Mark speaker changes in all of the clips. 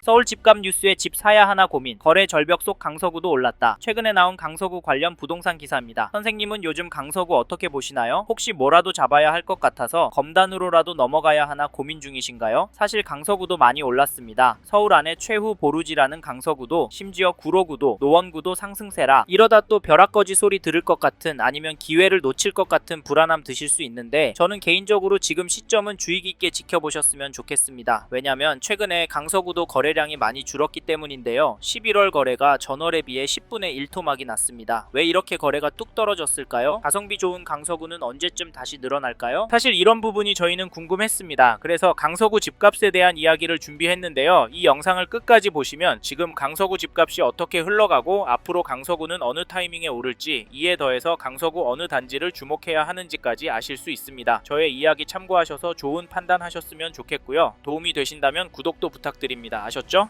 Speaker 1: 서울 집값 뉴스에 집 사야 하나 고민, 거래 절벽 속 강서구도 올랐다. 최근에 나온 강서구 관련 부동산 기사입니다. 선생님은 요즘 강서구 어떻게 보시나요? 혹시 뭐라도 잡아야 할 것 같아서 검단으로라도 넘어가야 하나 고민 중이신가요? 사실 강서구도 많이 올랐습니다. 서울 안에 최후 보루지라는 강서구도, 심지어 구로구도, 노원구도 상승세라 이러다 또 벼락거지 소리 들을 것 같은, 아니면 기회를 놓칠 것 같은 불안함 드실 수 있는데, 저는 개인적으로 지금 시점은 주의 깊게 지켜보셨으면 좋겠습니다. 왜냐면 최근에 강서구도 거래량이 많이 줄었기 때문인데요. 11월 거래가 전월에 비해 10분의 1 토막이 났습니다. 왜 이렇게 거래가 뚝 떨어졌을까요? 가성비 좋은 강서구는 언제쯤 다시 늘어날까요? 사실 이런 부분이 저희는 궁금했습니다. 그래서 강서구 집값에 대한 이야기를 준비했는데요. 이 영상을 끝까지 보시면 지금 강서구 집값이 어떻게 흘러가고 앞으로 강서구는 어느 타이밍에 오를지, 이에 더해서 강서구 어느 단지를 주목해야 하는지까지 아실 수 있습니다. 저의 이야기 참고하셔서 좋은 판단하셨으면 좋겠고요. 도움이 되신다면 구독도 부탁드립니다. 아셨죠?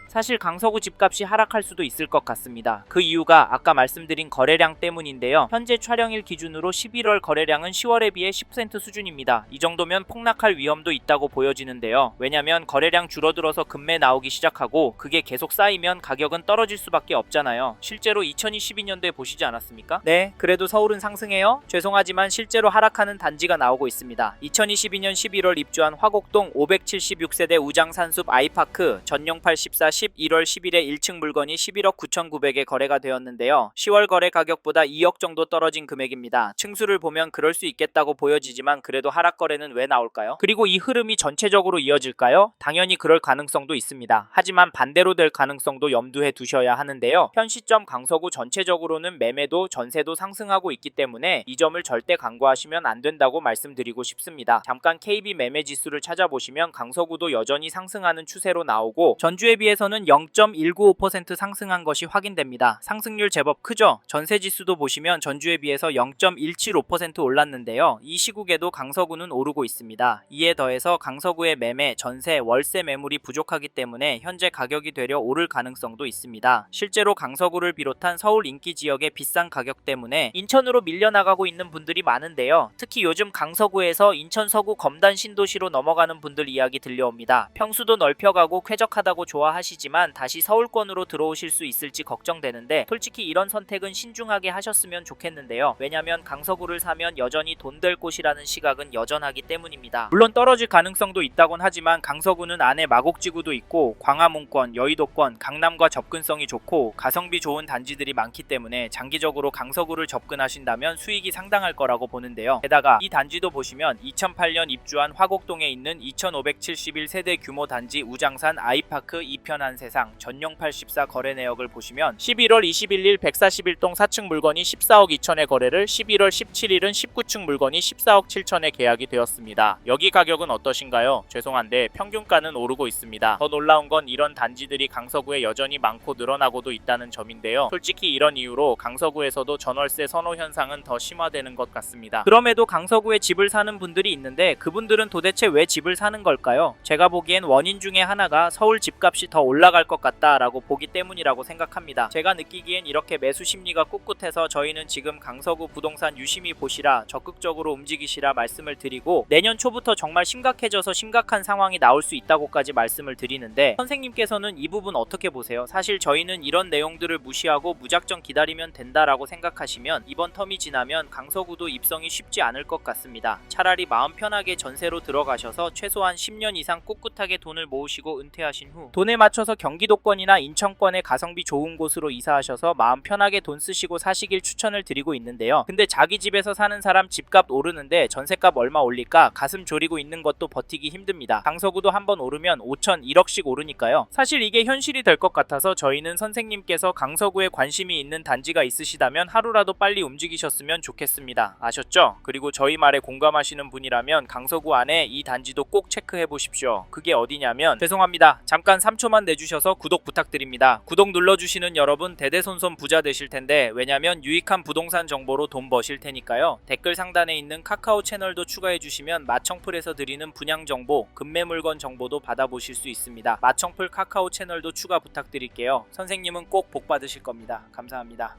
Speaker 1: 사실 강서구 집값이 하락할 수도 있을 것 같습니다. 그 이유가 아까 말씀드린 거래량 때문인데요. 현재 촬영일 기준으로 11월 거래량은 10월에 비해 10% 수준입니다. 이 정도면 폭락할 위험도 있다고 보여지는데요. 왜냐면 거래량 줄어들어서 급매 나오기 시작하고 그게 계속 쌓이면 가격은 떨어질 수밖에 없잖아요. 실제로 2022년도에 보시지 않았습니까? 네, 그래도 서울은 상승해요? 죄송하지만 실제로 하락하는 단지가 나오고 있습니다. 2022년 11월 입주한 화곡동 576세대 우장산숲 아이파크 전용팔 14 11월 10일에 1층 물건이 11억 9,900에 거래가 되었는데요. 10월 거래 가격보다 2억 정도 떨어진 금액입니다. 층수를 보면 그럴 수 있겠다고 보여지지만 그래도 하락 거래는 왜 나올까요? 그리고 이 흐름이 전체적으로 이어질까요? 당연히 그럴 가능성도 있습니다. 하지만 반대로 될 가능성도 염두에 두셔야 하는데요. 현 시점 강서구 전체적으로는 매매도 전세도 상승하고 있기 때문에 이 점을 절대 간과하시면 안 된다고 말씀드리고 싶습니다. 잠깐 KB 매매 지수를 찾아보시면 강서구도 여전히 상승하는 추세로 나오고 전주에 비해서는 0.195% 상승한 것이 확인됩니다. 상승률 제법 크죠? 전세지수도 보시면 전주에 비해서 0.175% 올랐는데요. 이 시국에도 강서구는 오르고 있습니다. 이에 더해서 강서구의 매매, 전세, 월세 매물이 부족하기 때문에 현재 가격이 되려 오를 가능성도 있습니다. 실제로 강서구를 비롯한 서울 인기 지역의 비싼 가격 때문에 인천으로 밀려나가고 있는 분들이 많은데요. 특히 요즘 강서구에서 인천 서구 검단 신도시로 넘어가는 분들 이야기 들려옵니다. 평수도 넓혀가고 쾌적하다고 좋아하시지만 다시 서울권으로 들어오실 수 있을지 걱정되는데, 솔직히 이런 선택은 신중하게 하셨으면 좋겠는데요. 왜냐면 강서구를 사면 여전히 돈 될 곳이라는 시각은 여전하기 때문입니다. 물론 떨어질 가능성도 있다곤 하지만 강서구는 안에 마곡지구도 있고 광화문권, 여의도권, 강남과 접근성이 좋고 가성비 좋은 단지들이 많기 때문에 장기적으로 강서구를 접근하신다면 수익이 상당할 거라고 보는데요. 게다가 이 단지도 보시면 2008년 입주한 화곡동에 있는 2571세대 규모 단지 우장산 아이파크 2편한 세상 전용팔 14 거래 내역을 보시면 11월 21일 141동 4층 물건이 14억 2천에 거래를, 11월 17일은 19층 물건이 14억 7천에 계약이 되었습니다. 여기 가격은 어떠신가요? 죄송한데 평균가는 오르고 있습니다. 더 놀라운 건 이런 단지들이 강서구에 여전히 많고 늘어나고도 있다는 점인데요. 솔직히 이런 이유로 강서구에서도 전월세 선호 현상은 더 심화되는 것 같습니다. 그럼에도 강서구에 집을 사는 분들이 있는데 그분들은 도대체 왜 집을 사는 걸까요? 제가 보기엔 원인 중에 하나가 서울 집값이 더 올라갈 것 같다라고 보기 때문이라고 생각합니다. 제가 느끼기엔 이렇게 매수 심리가 꿋꿋해서 저희는 지금 강서구 부동산 유심히 보시라, 적극적으로 움직이시라 말씀을 드리고, 내년 초부터 정말 심각해져서 심각한 상황이 나올 수 있다고까지 말씀을 드리는데, 선생님께서는 이 부분 어떻게 보세요? 사실 저희는 이런 내용들을 무시하고 무작정 기다리면 된다라고 생각하시면 이번 텀이 지나면 강서구도 입성이 쉽지 않을 것 같습니다. 차라리 마음 편하게 전세로 들어가셔서 최소한 10년 이상 꿋꿋하게 돈을 모으시고 은퇴하신 후 돈에 맞춰서 경기도권이나 인천권의 가성비 좋은 곳으로 이사하셔서 마음 편하게 돈 쓰시고 사시길 추천을 드리고 있는데요. 근데 자기 집에서 사는 사람 집값 오르는데 전세값 얼마 올릴까 가슴 졸이고 있는 것도 버티기 힘듭니다. 강서구도 한번 오르면 5천, 1억씩 오르니까요. 사실 이게 현실이 될 것 같아서 저희는 선생님께서 강서구에 관심이 있는 단지가 있으시다면 하루라도 빨리 움직이셨으면 좋겠습니다. 아셨죠? 그리고 저희 말에 공감하시는 분이라면 강서구 안에 이 단지도 꼭 체크해 보십시오. 그게 어디냐면, 죄송합니다. 잠깐 3초만 내주셔서 구독 부탁드립니다. 구독 눌러주시는 여러분 대대손손 부자 되실 텐데, 왜냐면 유익한 부동산 정보로 돈 버실 테니까요. 댓글 상단에 있는 카카오 채널도 추가해 주시면 마청풀에서 드리는 분양 정보, 급매 물건 정보도 받아보실 수 있습니다. 마청풀 카카오 채널도 추가 부탁드릴게요. 선생님은 꼭 복 받으실 겁니다. 감사합니다.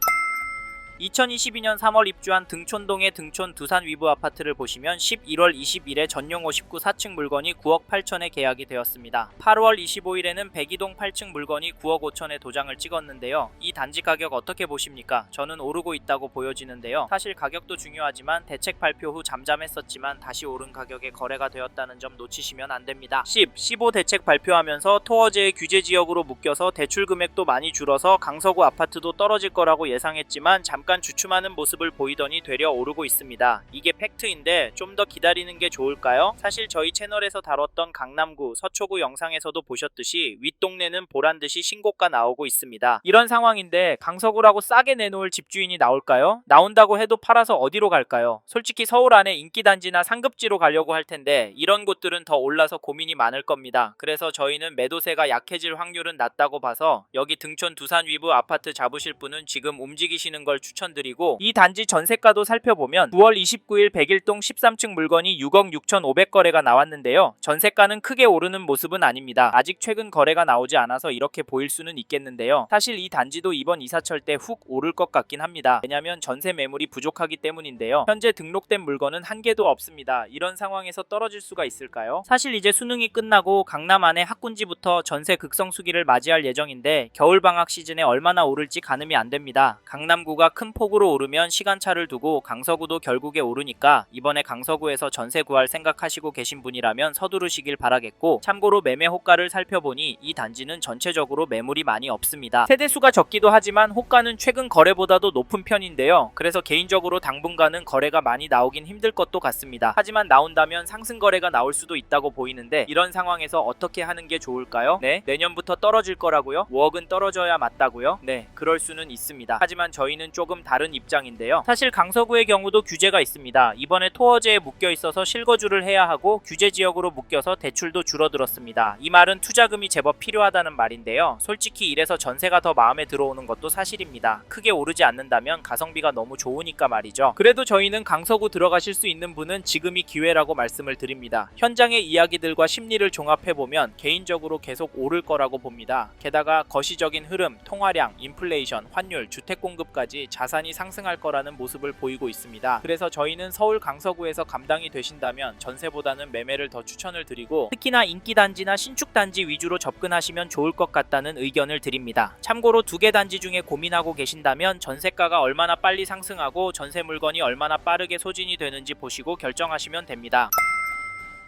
Speaker 1: 2022년 3월 입주한 등촌동의 등촌 두산 위브 아파트를 보시면 11월 20일에 전용 59 4층 물건이 9억 8천에 계약이 되었습니다. 8월 25일에는 백이동 8층 물건이 9억 5천에 도장을 찍었는데요. 이 단지 가격 어떻게 보십니까? 저는 오르고 있다고 보여지는데요. 사실 가격도 중요하지만 대책 발표 후 잠잠했었지만 다시 오른 가격에 거래가 되었다는 점 놓치시면 안 됩니다. 10, 15 대책 발표하면서 토어제의 규제 지역으로 묶여서 대출 금액도 많이 줄어서 강서구 아파트도 떨어질 거라고 예상했지만 잠깐 주춤하는 모습을 보이더니 되려 오르고 있습니다. 이게 팩트인데 좀 더 기다리는 게 좋을까요? 사실 저희 채널에서 다뤘던 강남구, 서초구 영상에서도 보셨듯이 윗동네는 보란듯이 신고가 나오고 있습니다. 이런 상황인데 강서구라고 싸게 내놓을 집주인이 나올까요? 나온다고 해도 팔아서 어디로 갈까요? 솔직히 서울 안에 인기단지나 상급지로 가려고 할 텐데 이런 곳들은 더 올라서 고민이 많을 겁니다. 그래서 저희는 매도세가 약해질 확률은 낮다고 봐서 여기 등촌 두산 위브 아파트 잡으실 분은 지금 움직이시는 걸 추천드리고, 이 단지 전세가도 살펴보면 9월 29일 백일동 13층 물건이 6억 6,500거래가 나왔는데요. 전세가는 크게 오르는 모습은 아닙니다. 아직 최근 거래가 나오지 않아서 이렇게 보일 수는 있겠는데요. 사실 이 단지도 이번 이사철 때 훅 오를 것 같긴 합니다. 왜냐면 전세 매물이 부족하기 때문인데요. 현재 등록된 물건은 한 개도 없습니다. 이런 상황에서 떨어질 수가 있을까요? 사실 이제 수능이 끝나고 강남 안에 학군지부터 전세 극성수기를 맞이할 예정인데 겨울방학 시즌에 얼마나 오를지 가늠이 안 됩니다. 강남구가 큰 폭으로 오르면 시간차를 두고 강서구도 결국에 오르니까 이번에 강서구에서 전세 구할 생각하시고 계신 분이라면 서두르시길 바라겠고, 참고로 매매 호가를 살펴보니 이 단지는 전체적으로 매물이 많이 없습니다. 세대수가 적기도 하지만 호가는 최근 거래보다도 높은 편인데요. 그래서 개인적으로 당분간은 거래가 많이 나오긴 힘들 것도 같습니다. 하지만 나온다면 상승 거래가 나올 수도 있다고 보이는데 이런 상황에서 어떻게 하는 게 좋을까요? 네, 내년부터 떨어질 거라고요? 5억은 떨어져야 맞다고요? 네, 그럴 수는 있습니다. 하지만 저희는 조금 다른 입장인데요. 사실 강서구의 경우도 규제가 있습니다. 이번에 토어제에 묶여 있어서 실거주를 해야 하고 규제 지역으로 묶여서 대출도 줄어들었습니다. 이 말은 투자금이 제법 필요하다는 말인데요. 솔직히 이래서 전세가 더 마음에 들어오는 것도 사실입니다. 크게 오르지 않는다면 가성비가 너무 좋으니까 말이죠. 그래도 저희는 강서구 들어가실 수 있는 분은 지금이 기회라고 말씀을 드립니다. 현장의 이야기들과 심리를 종합해보면 개인적으로 계속 오를 거라고 봅니다. 게다가 거시적인 흐름, 통화량, 인플레이션, 환율, 주택 공급까지 자산이 상승할 거라는 모습을 보이고 있습니다. 그래서 저희는 서울 강서구에서 감당이 되신다면 전세보다는 매매를 더 추천을 드리고, 특히나 인기단지나 신축단지 위주로 접근하시면 좋을 것 같다는 의견을 드립니다. 참고로 두 개 단지 중에 고민하고 계신다면 전세가가 얼마나 빨리 상승하고 전세 물건이 얼마나 빠르게 소진이 되는지 보시고 결정하시면 됩니다.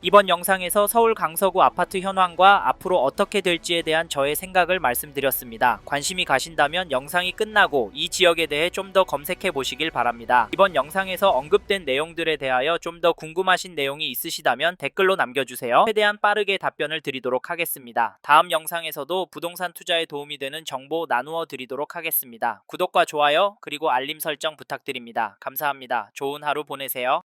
Speaker 1: 이번 영상에서 서울 강서구 아파트 현황과 앞으로 어떻게 될지에 대한 저의 생각을 말씀드렸습니다. 관심이 가신다면 영상이 끝나고 이 지역에 대해 좀 더 검색해 보시길 바랍니다. 이번 영상에서 언급된 내용들에 대하여 좀 더 궁금하신 내용이 있으시다면 댓글로 남겨주세요. 최대한 빠르게 답변을 드리도록 하겠습니다. 다음 영상에서도 부동산 투자에 도움이 되는 정보 나누어 드리도록 하겠습니다. 구독과 좋아요 그리고 알림 설정 부탁드립니다. 감사합니다. 좋은 하루 보내세요.